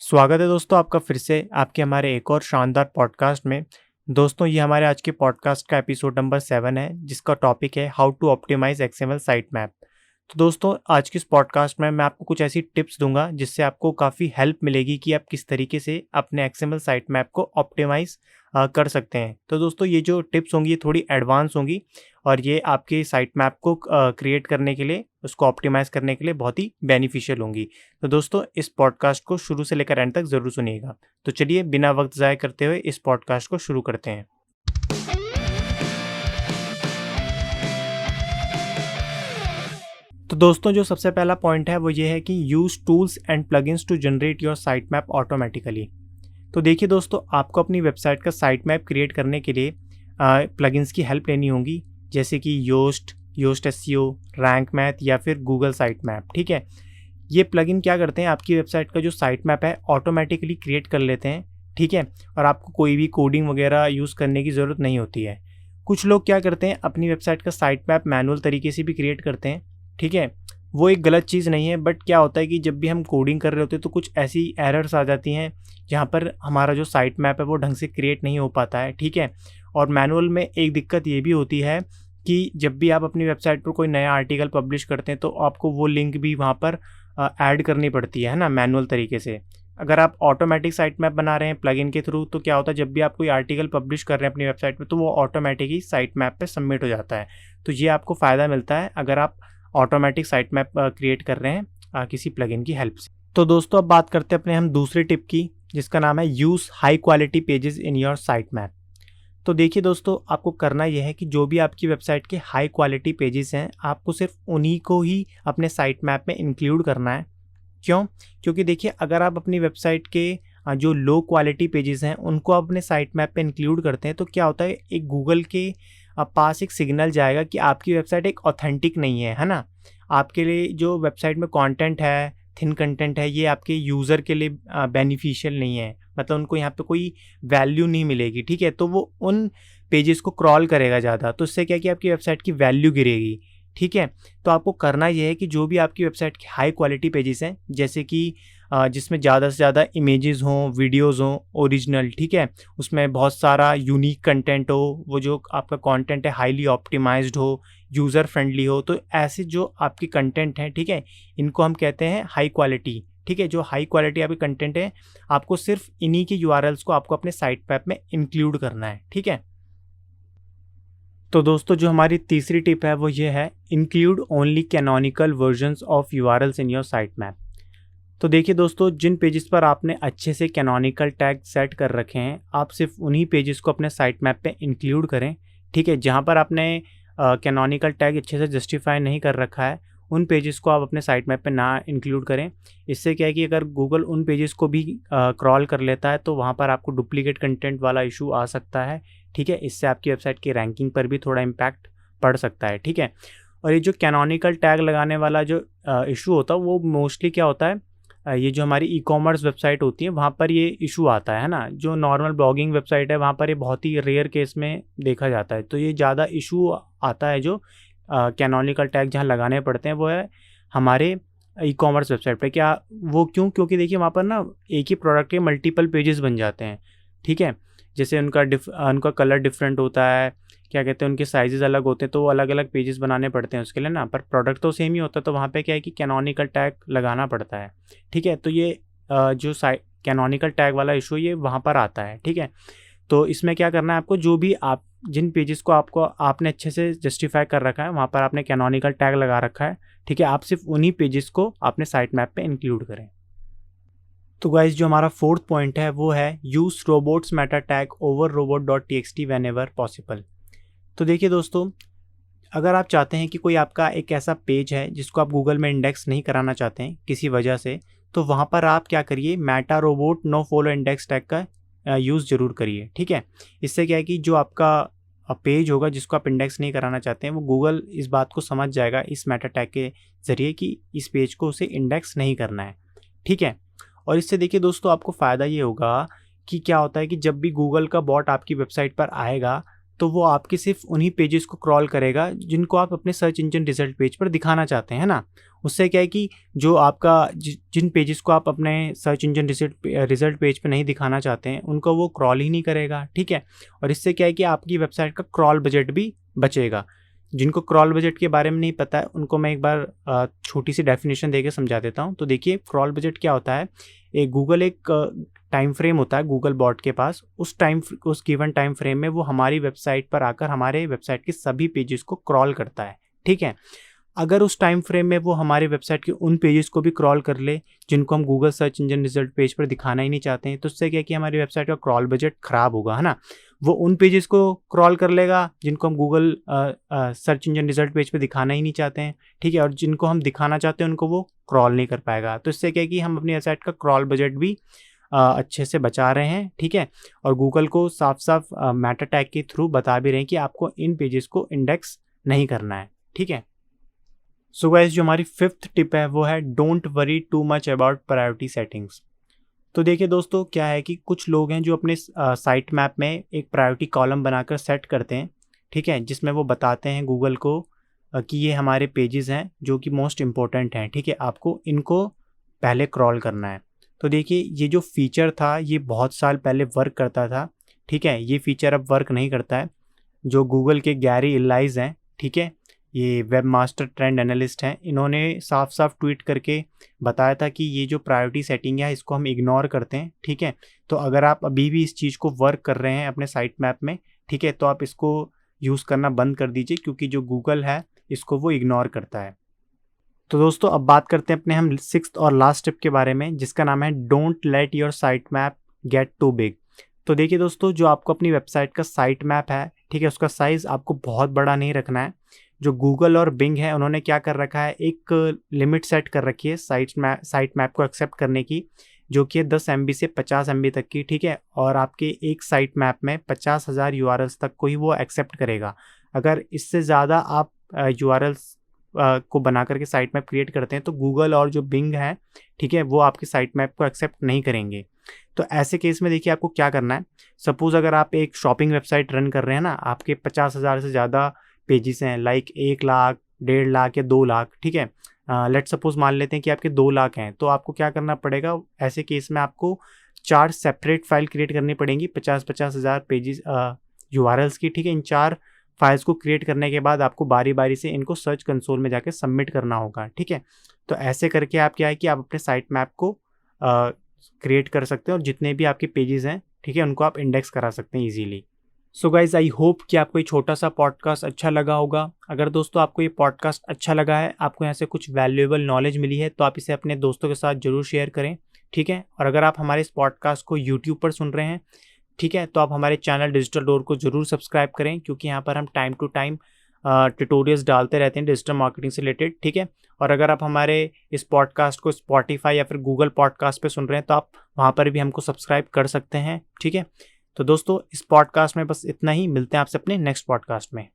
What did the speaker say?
स्वागत है दोस्तों आपका फिर से आपके हमारे एक और शानदार पॉडकास्ट में। दोस्तों ये हमारे आज के पॉडकास्ट का एपिसोड नंबर 7 है जिसका टॉपिक है how to optimise XML site map. तो दोस्तों आज के इस पॉडकास्ट में मैं आपको कुछ ऐसी टिप्स दूंगा जिससे आपको काफ़ी हेल्प मिलेगी कि आप किस तरीके से अपने एक्सएमएल साइट मैप को ऑप्टिमाइज कर सकते हैं। तो दोस्तों ये जो टिप्स होंगी ये थोड़ी एडवांस होंगी और ये आपके साइट मैप को क्रिएट करने के लिए, उसको ऑप्टिमाइज करने के लिए बहुत ही बेनिफिशियल होंगी। तो दोस्तों इस पॉडकास्ट को शुरू से लेकर एंड तक ज़रूर सुनिएगा। तो चलिए बिना वक्त ज़ाय करते हुए इस पॉडकास्ट को शुरू करते हैं। तो दोस्तों जो सबसे पहला पॉइंट है वो ये है कि use tools and plugins to generate your site map automatically. तो देखिए दोस्तों आपको अपनी वेबसाइट का साइट मैप क्रिएट करने के लिए प्लगइन्स की हेल्प लेनी होगी, जैसे कि योस्ट एसईओ, रैंक मैथ या फिर गूगल साइट मैप। ठीक है, ये प्लगइन क्या करते हैं, आपकी वेबसाइट का जो साइट मैप है ऑटोमेटिकली क्रिएट कर लेते हैं। ठीक है, और आपको कोई भी कोडिंग वगैरह यूज़ करने की ज़रूरत नहीं होती है। कुछ लोग क्या करते हैं, अपनी वेबसाइट का साइट मैप मैनुअल तरीके से भी क्रिएट करते हैं। ठीक है, वो एक गलत चीज़ नहीं है, बट क्या होता है कि जब भी हम कोडिंग कर रहे होते हैं तो कुछ ऐसी एरर्स आ जाती हैं जहाँ पर हमारा जो साइट मैप है वो ढंग से क्रिएट नहीं हो पाता है। ठीक है, और मैनुअल में एक दिक्कत ये भी होती है कि जब भी आप अपनी वेबसाइट पर कोई नया आर्टिकल पब्लिश करते हैं तो आपको वो लिंक भी वहाँ पर ऐड करनी पड़ती है ना, मैनुअल तरीके से। अगर आप ऑटोमेटिक साइट मैप बना रहे हैं प्लगइन के थ्रू, तो क्या होता है जब भी आप कोई आर्टिकल पब्लिश कर रहे हैं अपनी वेबसाइट पे तो वो ऑटोमेटिक ही साइट मैप पे सबमिट हो जाता है। तो ये आपको फ़ायदा मिलता है अगर आप ऑटोमेटिक साइट मैप क्रिएट कर रहे हैं किसी प्लगइन की हेल्प से। तो दोस्तों अब बात करते हैं अपने हम दूसरी टिप की, जिसका नाम है use high quality pages in your site map. तो देखिए दोस्तों आपको करना यह है कि जो भी आपकी वेबसाइट के हाई क्वालिटी पेजेस हैं आपको सिर्फ उन्हीं को ही अपने साइट मैप में इंक्लूड करना है। क्यों? क्योंकि देखिए अगर आप अपनी वेबसाइट के जो लो क्वालिटी पेजेस हैं उनको आप अपने साइट मैप पे इंक्लूड करते हैं तो क्या होता है, एक गूगल के पास एक सिग्नल जाएगा कि आपकी वेबसाइट एक ऑथेंटिक नहीं है ना। आपके लिए जो वेबसाइट में कंटेंट है, थिन कंटेंट है, ये आपके यूज़र के लिए बेनिफिशियल नहीं है, मतलब उनको यहाँ पे कोई वैल्यू नहीं मिलेगी। ठीक है, तो वो उन पेजेस को क्रॉल करेगा ज़्यादा, तो इससे क्या कि आपकी वेबसाइट की वैल्यू गिरेगी। ठीक है, तो आपको करना ये है कि जो भी आपकी वेबसाइट के हाई क्वालिटी पेजेस हैं, जैसे कि जिसमें ज़्यादा से ज़्यादा इमेजेस हों, वीडियोज़ हों ओरिजिनल, ठीक है, उसमें बहुत सारा यूनिक कंटेंट हो, वो जो आपका कंटेंट है हाईली ऑप्टिमाइज्ड हो, यूज़र फ्रेंडली हो, तो ऐसे जो आपके कंटेंट हैं, ठीक है, इनको हम कहते हैं हाई क्वालिटी। ठीक है, जो हाई क्वालिटी आपके कंटेंट है आपको सिर्फ इन्हीं के यूआरएल्स को आपको अपने साइट मैप में इंक्लूड करना है। ठीक है, तो दोस्तों जो हमारी तीसरी टिप है वो ये है, include only canonical versions of URLs in your site map. तो देखिए दोस्तों जिन पेजेस पर आपने अच्छे से कैनोनिकल टैग सेट कर रखे हैं आप सिर्फ उन्हीं पेजेस को अपने साइट मैप पे इंक्लूड करें। ठीक है, जहाँ पर आपने कैनोनिकल टैग अच्छे से जस्टिफाई नहीं कर रखा है उन पेजेस को आप अपने साइट मैप पे ना इंक्लूड करें। इससे क्या है कि अगर गूगल उन पेजेस को भी क्रॉल कर लेता है तो वहाँ पर आपको डुप्लीकेट कंटेंट वाला इशू आ सकता है। ठीक है, इससे आपकी वेबसाइट की रैंकिंग पर भी थोड़ा इम्पैक्ट पड़ सकता है। ठीक है, और ये जो कैनोनिकल टैग लगाने वाला जो इशू होता है वो मोस्टली क्या होता है, ये जो हमारी ई कॉमर्स वेबसाइट होती है वहाँ पर ये इशू आता है ना। जो नॉर्मल ब्लॉगिंग वेबसाइट है वहाँ पर ये बहुत ही रेयर केस में देखा जाता है। तो ये ज़्यादा इशू आता है जो कैनोनिकल टैग जहाँ लगाने पड़ते हैं वो है हमारे ई कॉमर्स वेबसाइट पे। क्या वो क्यों? क्योंकि देखिए वहाँ पर ना एक ही प्रोडक्ट के मल्टीपल पेजेस बन जाते हैं। ठीक है, जैसे उनका कलर डिफरेंट होता है, क्या कहते हैं, उनके साइजेस अलग होते हैं, तो वो अलग अलग पेजेस बनाने पड़ते हैं उसके लिए ना, पर प्रोडक्ट तो सेम ही होता है। तो वहाँ पे क्या है कि कैनोनिकल टैग लगाना पड़ता है। ठीक है, तो ये जो कैनोनिकल टैग वाला इशू ये वहाँ पर आता है। ठीक है, तो इसमें क्या करना है आपको, जो भी आप जिन पेजेस को आपने अच्छे से जस्टिफाई कर रखा है वहाँ पर आपने कैनोनिकल टैग लगा रखा है। ठीक है, आप सिर्फ उन्हीं पेजेस को अपने साइट मैप पे इंक्लूड करें। तो गाइज जो हमारा फोर्थ पॉइंट है वो है use robots Meta tag over robot.txt when ever possible. तो देखिए दोस्तों अगर आप चाहते हैं कि कोई आपका एक ऐसा पेज है जिसको आप गूगल में इंडेक्स नहीं कराना चाहते हैं किसी वजह से, तो वहाँ पर आप क्या करिए, meta robot no follow index tag का यूज़ ज़रूर करिए। ठीक है, इससे क्या है कि जो आपका पेज होगा जिसको आप इंडेक्स नहीं कराना चाहते हैं वो गूगल इस बात को समझ जाएगा इस मेटा टैग के ज़रिए कि इस पेज को उसे इंडेक्स नहीं करना है। ठीक है, और इससे देखिए दोस्तों आपको फ़ायदा ये होगा कि क्या होता है कि जब भी गूगल का बॉट आपकी वेबसाइट पर आएगा तो वो आपके सिर्फ उन्हीं पेजेस को क्रॉल करेगा जिनको आप अपने सर्च इंजन रिजल्ट पेज पर दिखाना चाहते हैं ना। उससे क्या है कि जो आपका जिन पेजेस को आप अपने सर्च इंजन रिजल्ट पेज पे नहीं दिखाना चाहते हैं उनको वो क्रॉल ही नहीं करेगा, ठीक है। और इससे क्या है कि आपकी वेबसाइट का क्रॉल बजट भी बचेगा। जिनको क्रॉल बजट के बारे में नहीं पता है उनको मैं एक बार छोटी सी डेफिनेशन देके समझा देता हूँ। तो देखिए, क्रॉल बजट क्या होता है। एक टाइम फ्रेम होता है गूगल बॉट के पास, उस गिवन टाइम फ्रेम में वो हमारी वेबसाइट पर आकर हमारे वेबसाइट के सभी पेजेस को क्रॉल करता है, ठीक है। अगर उस टाइम फ्रेम में वो हमारे वेबसाइट के उन पेजेस को भी क्रॉल कर ले जिनको हम Google search engine result page पर दिखाना ही नहीं चाहते हैं, तो उससे क्या कि हमारी वेबसाइट का क्रॉल बजट खराब होगा, है ना। वो उन पेजेस को क्रॉल कर लेगा जिनको हम Google search engine result page पर दिखाना ही नहीं चाहते हैं, ठीक है। और जिनको हम दिखाना चाहते हैं उनको वो क्रॉल नहीं कर पाएगा। तो इससे क्या है कि हम अपनी वेबसाइट का क्रॉल बजट भी अच्छे से बचा रहे हैं, ठीक है। और गूगल को साफ साफ मेटा टैग के थ्रू बता भी रहे हैं कि आपको इन पेजेस को इंडेक्स नहीं करना है, ठीक है। सो गाइस, जो हमारी 5th टिप है वो है don't worry too much about priority settings. तो देखिए दोस्तों, क्या है कि कुछ लोग हैं जो अपने साइट मैप में एक प्रायोरिटी कॉलम बनाकर सेट करते हैं, ठीक है, जिसमें वो बताते हैं गूगल को कि ये हमारे पेजेस हैं जो कि मोस्ट इम्पोर्टेंट हैं, ठीक है, आपको इनको पहले क्रॉल करना है। तो देखिए, ये जो फीचर था ये बहुत साल पहले वर्क करता था, ठीक है। ये फीचर अब वर्क नहीं करता है। जो गूगल के गैरी इलाइज हैं, ठीक है, ये वेब मास्टर ट्रेंड एनालिस्ट हैं, इन्होंने साफ साफ ट्वीट करके बताया था कि ये जो प्रायोरिटी सेटिंग है इसको हम इग्नोर करते हैं, ठीक है। तो अगर आप अभी भी इस चीज़ को वर्क कर रहे हैं अपने साइट मैप में, ठीक है, तो आप इसको यूज़ करना बंद कर दीजिए, क्योंकि जो गूगल है इसको वो इग्नोर करता है। तो दोस्तों, अब बात करते हैं अपने हम 6th और लास्ट टिप के बारे में, जिसका नाम है don't let your site map get too big. तो देखिए दोस्तों, जो आपको अपनी वेबसाइट का साइट मैप है, ठीक है, उसका साइज़ आपको बहुत बड़ा नहीं रखना है। जो गूगल और बिंग है उन्होंने क्या कर रखा है, एक लिमिट सेट कर रखी है साइट मैप को एक्सेप्ट करने की, जो कि है 10 MB से 50 MB तक की, ठीक है। और आपके एक साइट मैप में 50,000 URLs तक को ही वो एक्सेप्ट करेगा। अगर इससे ज़्यादा आप URLs को बना करके साइट मैप क्रिएट करते हैं तो गूगल और जो बिंग है, ठीक है, वो आपकी साइट मैप को एक्सेप्ट नहीं करेंगे। तो ऐसे केस में देखिए आपको क्या करना है। सपोज़ अगर आप एक शॉपिंग वेबसाइट रन कर रहे हैं ना, आपके 50,000 से ज़्यादा पेजेस हैं, लाइक 1 लाख, 1.5 लाख या 2 लाख, ठीक है। लेट सपोज मान लेते हैं कि आपके 2 लाख हैं, तो आपको क्या करना पड़ेगा। ऐसे केस में आपको 4 सेपरेट फाइल क्रिएट करनी पड़ेंगी 50-50 हज़ार पेजेस URLs की, ठीक है। इन 4 फाइल्स को क्रिएट करने के बाद आपको बारी बारी से इनको सर्च कंसोल में जाके सबमिट करना होगा, ठीक है। तो ऐसे करके आप क्या है कि आप अपने साइट मैप को क्रिएट कर सकते हैं और जितने भी आपके पेजेस हैं, ठीक है, उनको आप इंडेक्स करा सकते हैं easily. So guys, I hope कि आपको ये छोटा सा पॉडकास्ट अच्छा लगा होगा। अगर दोस्तों आपको ये पॉडकास्ट अच्छा लगा है, आपको यहाँ से कुछ वैल्यूएबल नॉलेज मिली है, तो आप इसे अपने दोस्तों के साथ ज़रूर शेयर करें, ठीक है। और अगर आप हमारे इस पॉडकास्ट को यूट्यूब पर सुन रहे हैं, ठीक है, तो आप हमारे चैनल डिजिटल डोर को ज़रूर सब्सक्राइब करें, क्योंकि यहाँ पर हम टाइम टू टाइम ट्यूटोरियल्स डालते रहते हैं डिजिटल मार्केटिंग से रिलेटेड, ठीक है। और अगर आप हमारे इस पॉडकास्ट को स्पॉटिफाई या फिर गूगल पॉडकास्ट पे सुन रहे हैं, तो आप वहाँ पर भी हमको सब्सक्राइब कर सकते हैं, ठीक है। तो दोस्तों, इस पॉडकास्ट में बस इतना ही। मिलते हैं आपसे अपने नेक्स्ट पॉडकास्ट में।